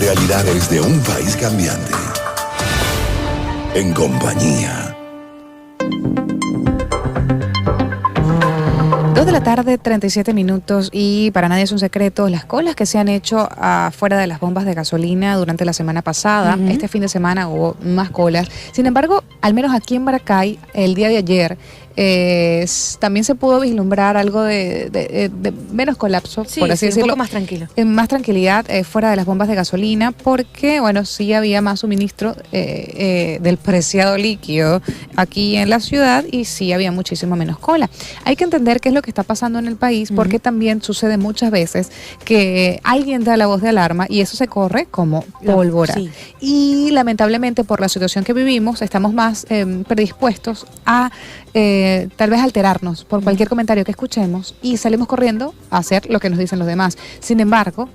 Realidades de un país cambiante. En compañía. 2:37 y para nadie es un secreto las colas que se han hecho afuera de las bombas de gasolina durante la semana pasada. Este fin de semana hubo más colas. Sin embargo, al menos aquí en Maracay, el día de ayer, también se pudo vislumbrar algo de menos colapso, por así decirlo. Un poco más tranquilo. Más tranquilidad fuera de las bombas de gasolina, porque, bueno, sí había más suministro del preciado líquido aquí en la ciudad y sí había muchísimo menos cola. Hay que entender qué es lo que está pasando en el país, porque también sucede muchas veces que alguien da la voz de alarma y eso se corre como pólvora. Sí. Y lamentablemente por la situación que vivimos estamos más predispuestos a tal vez alterarnos por cualquier comentario que escuchemos y salimos corriendo a hacer lo que nos dicen los demás. Sin embargo,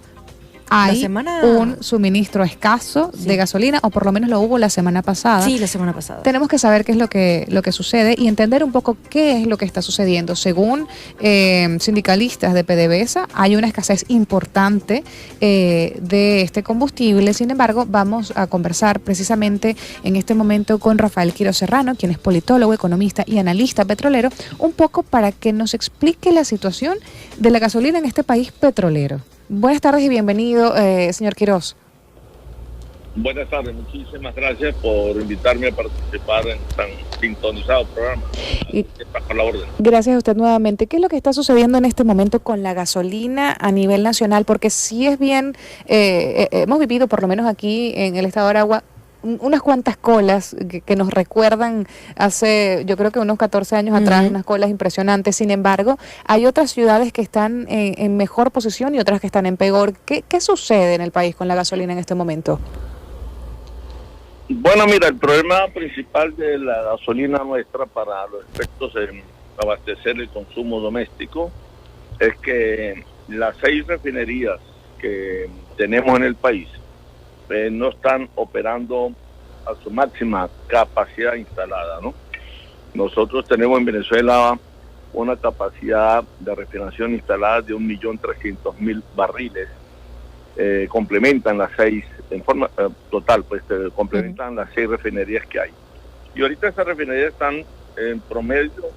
hay un suministro escaso de gasolina, o por lo menos lo hubo la semana pasada. Sí, la semana pasada. Tenemos que saber qué es lo que sucede y entender un poco qué es lo que está sucediendo. Según sindicalistas de PDVSA, hay una escasez importante de este combustible. Sin embargo, vamos a conversar precisamente en este momento con Rafael Quiroz Serrano, quien es politólogo, economista y analista petrolero, un poco para que nos explique la situación de la gasolina en este país petrolero. Buenas tardes y bienvenido, señor Quiroz. Buenas tardes, muchísimas gracias por invitarme a participar en tan sintonizado programa. Bajo la orden. Gracias a usted nuevamente. ¿Qué es lo que está sucediendo en este momento con la gasolina a nivel nacional? Porque sí es bien, hemos vivido, por lo menos aquí en el estado de Aragua, unas cuantas colas que nos recuerdan hace, yo creo que unos 14 años atrás, unas colas impresionantes. Sin embargo, hay otras ciudades que están en mejor posición y otras que están en peor. ¿Qué sucede en el país con la gasolina en este momento? Bueno, mira, el problema principal de la gasolina nuestra para los efectos en abastecer el consumo doméstico es que las 6 refinerías que tenemos en el país no están operando a su máxima capacidad instalada, ¿no? Nosotros tenemos en Venezuela una capacidad de refinación instalada de 1.300.000 barriles. Complementan las 6, en forma total, pues complementan las 6 refinerías que hay. Y ahorita esas refinerías están, en promedio,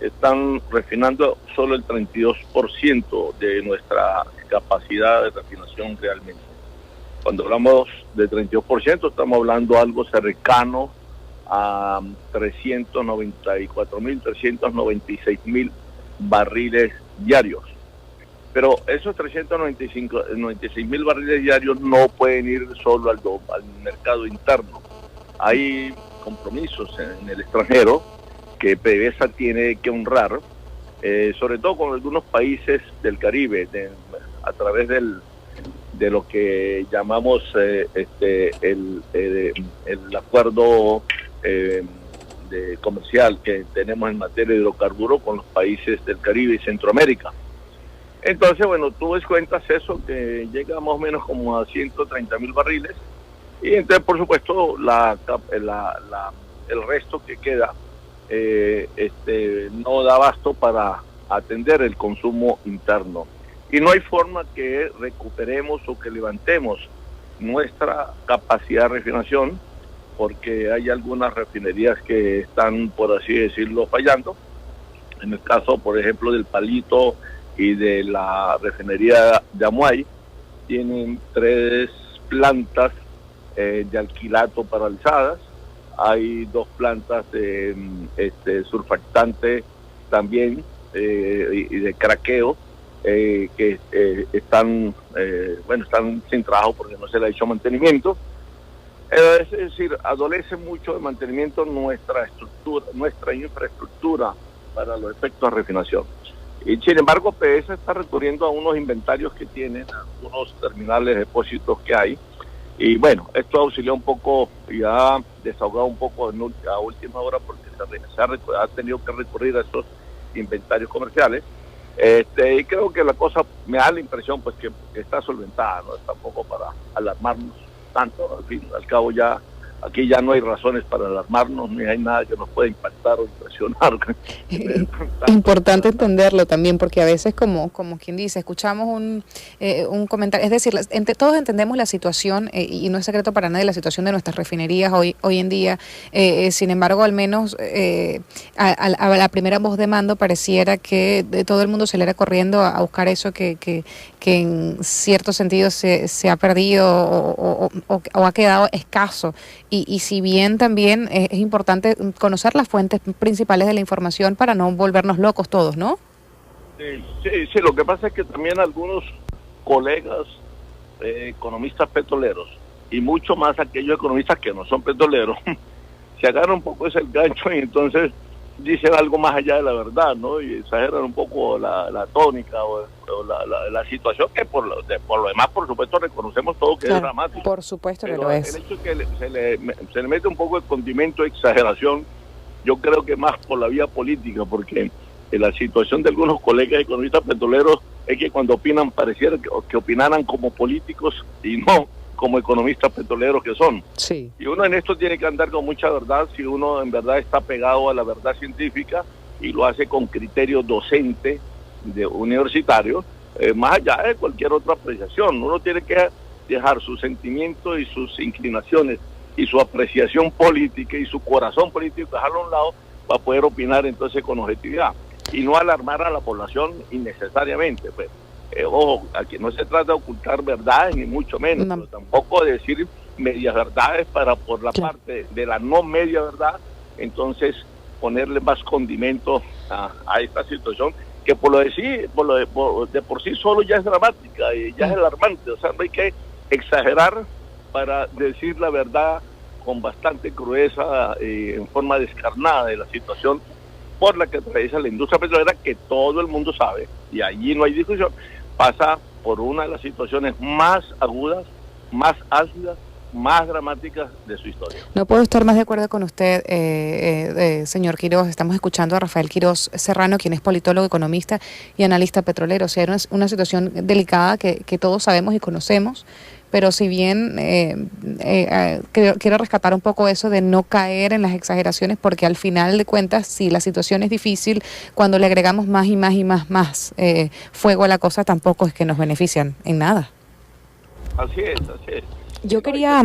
están refinando solo el 32% de nuestra capacidad de refinación realmente. Cuando hablamos de 32%, estamos hablando algo cercano a 394.000, 396.000 barriles diarios. Pero esos 96.000 barriles diarios no pueden ir solo al mercado interno. Hay compromisos en el extranjero que PDVSA tiene que honrar, sobre todo con algunos países del Caribe, a través de lo que llamamos el acuerdo comercial que tenemos en materia de hidrocarburos con los países del Caribe y Centroamérica. Entonces, bueno, tú ves cuentas eso, que llega más o menos como a 130.000 barriles, y entonces, por supuesto, el resto que queda no da abasto para atender el consumo interno. Y no hay forma que recuperemos o que levantemos nuestra capacidad de refinación, porque hay algunas refinerías que están, por así decirlo, fallando. En el caso, por ejemplo, del Palito y de la refinería de Amuay, tienen 3 plantas de alquilato paralizadas. Hay 2 plantas de surfactante también y de craqueo, que están sin trabajo porque no se le ha hecho mantenimiento. Es decir, adolece mucho de mantenimiento nuestra infraestructura para los efectos de refinación. Y sin embargo, PDVSA está recurriendo a unos inventarios que tienen, a unos terminales de depósitos que hay. Y bueno, esto auxilió un poco y ha desahogado un poco a última hora, porque se ha tenido que recurrir a esos inventarios comerciales. Y creo que la cosa me da la impresión pues que está solventada, no es tampoco para alarmarnos tanto. Al fin, al cabo ya aquí ya no hay razones para alarmarnos, ni hay nada que nos pueda impactar o impresionar. Importante entenderlo también, porque a veces, como quien dice, escuchamos un comentario, es decir, todos entendemos la situación, y no es secreto para nadie la situación de nuestras refinerías hoy en día. Sin embargo, al menos a la primera voz de mando pareciera que todo el mundo se le era corriendo a buscar eso que en cierto sentido se ha perdido o ha quedado escaso. Y si bien también es importante conocer las fuentes principales de la información para no volvernos locos todos, ¿no? Sí, lo que pasa es que también algunos colegas economistas petroleros, y mucho más aquellos economistas que no son petroleros, se agarran un poco ese gancho y entonces dicen algo más allá de la verdad, ¿no? Y exageran un poco la tónica o la situación, que por lo demás, por supuesto, reconocemos todo que es dramático. Por supuesto que lo es. El hecho de que se le mete un poco de condimento de exageración, yo creo que más por la vía política, porque la situación de algunos colegas economistas petroleros es que cuando opinan pareciera que opinaran como políticos y no como economistas petroleros que son. Sí. Y uno en esto tiene que andar con mucha verdad si uno en verdad está pegado a la verdad científica y lo hace con criterio docente de universitario, más allá de cualquier otra apreciación. Uno tiene que dejar sus sentimientos y sus inclinaciones y su apreciación política y su corazón político, dejarlo a un lado para poder opinar entonces con objetividad y no alarmar a la población innecesariamente. Pues ojo, aquí no se trata de ocultar verdades ni mucho menos, pero tampoco de decir medias verdades para por la parte de la no media verdad entonces ponerle más condimento a esta situación que de por sí solo ya es dramática y ya es alarmante. O sea, no hay que exagerar para decir la verdad con bastante crudeza, en forma descarnada de la situación por la que atraviesa la industria petrolera, que todo el mundo sabe, y allí no hay discusión, pasa por una de las situaciones más agudas, más ácidas, más dramáticas de su historia. No puedo estar más de acuerdo con usted, señor Quiroz. Estamos escuchando a Rafael Quiroz Serrano, quien es politólogo, economista y analista petrolero. O sea, era una situación delicada que todos sabemos y conocemos, pero si bien quiero rescatar un poco eso de no caer en las exageraciones, porque al final de cuentas, si la situación es difícil, cuando le agregamos más y más y más fuego a la cosa, tampoco es que nos benefician en nada. Así es. Yo quería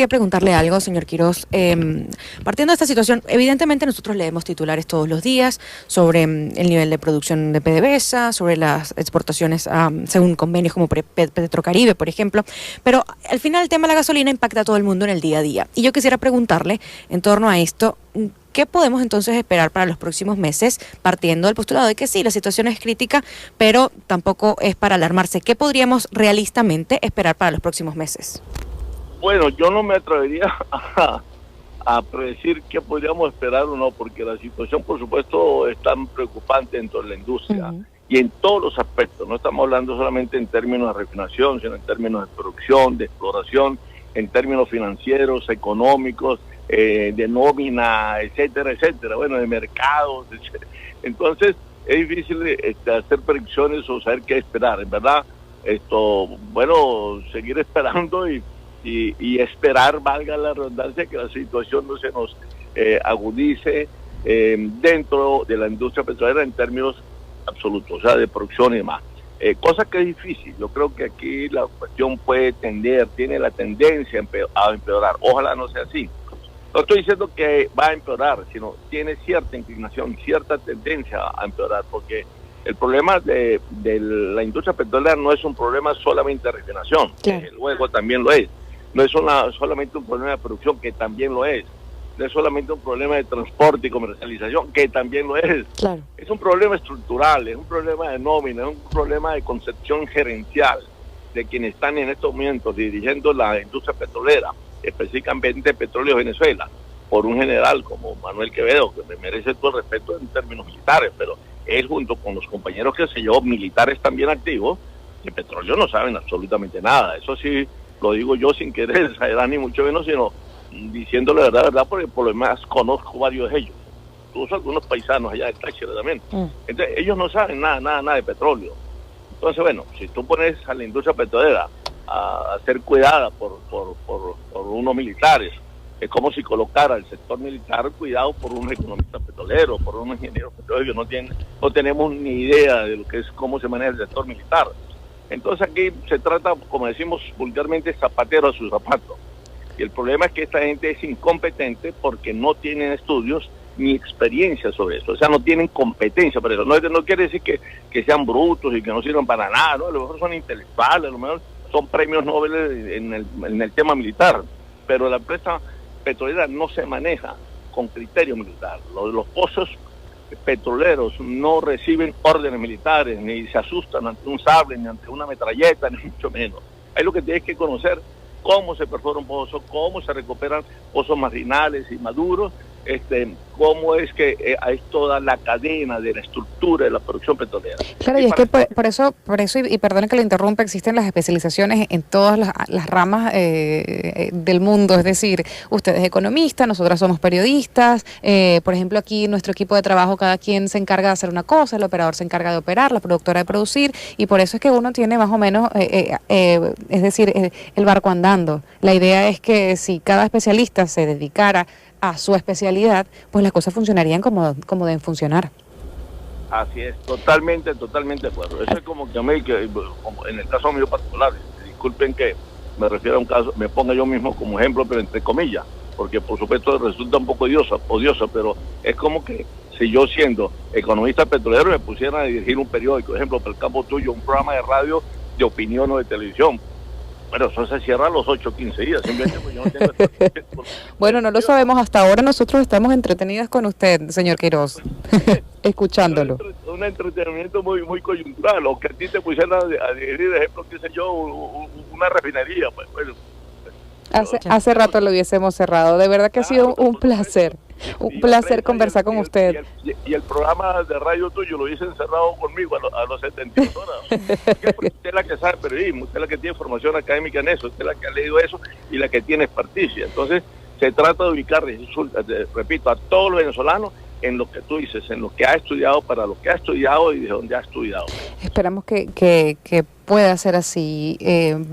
preguntarle algo, señor Quiroz. Partiendo de esta situación, evidentemente nosotros leemos titulares todos los días sobre el nivel de producción de PDVSA, sobre las exportaciones según convenios como Petrocaribe, por ejemplo, pero al final el tema de la gasolina impacta a todo el mundo en el día a día. Y yo quisiera preguntarle en torno a esto, ¿qué podemos entonces esperar para los próximos meses, partiendo del postulado de que sí, la situación es crítica, pero tampoco es para alarmarse? ¿Qué podríamos realistamente esperar para los próximos meses? Bueno, yo no me atrevería a predecir qué podríamos esperar o no, porque la situación, por supuesto, es tan preocupante dentro de la industria y en todos los aspectos. No estamos hablando solamente en términos de refinación, sino en términos de producción, de exploración, en términos financieros, económicos, de nómina, etcétera, bueno, de mercados, etcétera. Entonces, es difícil hacer predicciones o saber qué esperar, en verdad. Seguir esperando y esperar, valga la redundancia, que la situación no se nos agudice dentro de la industria petrolera en términos absolutos, o sea, de producción y demás. Cosa que es difícil. Yo creo que aquí la cuestión tiene la tendencia a empeorar. Ojalá no sea así. No estoy diciendo que va a empeorar, sino tiene cierta inclinación, cierta tendencia a empeorar, porque el problema de la industria petrolera no es un problema solamente de refinación, que luego también lo es. No es solamente un problema de producción, que también lo es. No es solamente un problema de transporte y comercialización, que también lo es. Claro. Es un problema estructural, es un problema de nómina, es un problema de concepción gerencial de quienes están en estos momentos dirigiendo la industria petrolera, específicamente Petróleo Venezuela, por un general como Manuel Quevedo, que me merece todo el respeto en términos militares, pero él junto con los compañeros militares también activos, de petróleo no saben absolutamente nada. Eso sí, lo digo yo sin querer exagerar ni mucho menos, sino diciéndole la verdad, porque por lo demás conozco varios de ellos, incluso algunos paisanos allá del Táchira también. Entonces ellos no saben nada de petróleo. Entonces, bueno, si tú pones a la industria petrolera a ser cuidada por unos militares Es como si colocara el sector militar cuidado por un economista petrolero, por un ingeniero petrolero que no tenemos ni idea de lo que es, cómo se maneja el sector militar. Entonces aquí se trata, como decimos vulgarmente, zapatero a su zapato. Y el problema es que esta gente es incompetente porque no tienen estudios ni experiencia sobre eso. O sea, no tienen competencia para eso. No quiere decir que sean brutos y que no sirvan para nada, ¿no? A lo mejor son intelectuales, a lo mejor son premios Nobel en el tema militar. Pero la empresa petrolera no se maneja con criterio militar. Los pozos petroleros no reciben órdenes militares, ni se asustan ante un sable, ni ante una metralleta, ni mucho menos. Ahí lo que tienes que conocer cómo se perfora un pozo, cómo se recuperan pozos marginales y maduros, cómo es que hay toda la cadena de la estructura de la producción petrolera. Claro, y es que por eso, y perdone que le interrumpa, existen las especializaciones en todas las ramas del mundo, es decir, usted es economista, nosotras somos periodistas, por ejemplo aquí nuestro equipo de trabajo, cada quien se encarga de hacer una cosa, el operador se encarga de operar, la productora de producir, y por eso es que uno tiene más o menos, es decir, el barco andando. La idea es que si cada especialista se dedicara a su especialidad, pues las cosas funcionarían como deben funcionar. Así es, totalmente de acuerdo. Eso es como que a mí, como en el caso mío particular, disculpen que me refiero a un caso, me ponga yo mismo como ejemplo, pero entre comillas, porque por supuesto resulta un poco odioso, pero es como que si yo siendo economista petrolero me pusiera a dirigir un periódico, por ejemplo, para el campo tuyo, un programa de radio de opinión o de televisión. Bueno, eso se cierra a los 8 o 15 días. Simplemente pues yo no tengo Bueno, no lo sabemos hasta ahora. Nosotros estamos entretenidas con usted, señor Quirós, escuchándolo. Un entretenimiento muy coyuntural. O que a ti te pusieran a dirigir, de ejemplo, qué sé yo, una refinería. Pues, bueno, hace rato lo hubiésemos cerrado. De verdad que ha sido un placer. Un placer conversar con usted. Y el programa de radio tuyo lo hice encerrado conmigo a los 72 horas. Porque usted es la que sabe periodismo, usted es la que tiene formación académica en eso, usted es la que ha leído eso y la que tiene experticia. Entonces, se trata de ubicar, repito, a todos los venezolanos en lo que tú dices, en lo que ha estudiado, para lo que ha estudiado y de dónde ha estudiado. Esperamos que pueda ser así,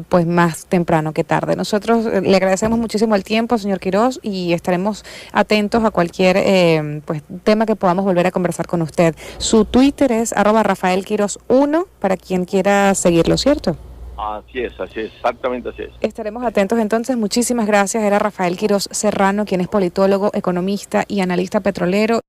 pues más temprano que tarde. Nosotros le agradecemos muchísimo el tiempo, señor Quirós, y estaremos atentos a cualquier pues tema que podamos volver a conversar con usted. Su Twitter es @RafaelQuirós1 para quien quiera seguirlo, ¿cierto? Así es, exactamente así es. Estaremos atentos entonces, muchísimas gracias. Era Rafael Quirós Serrano, quien es politólogo, economista y analista petrolero.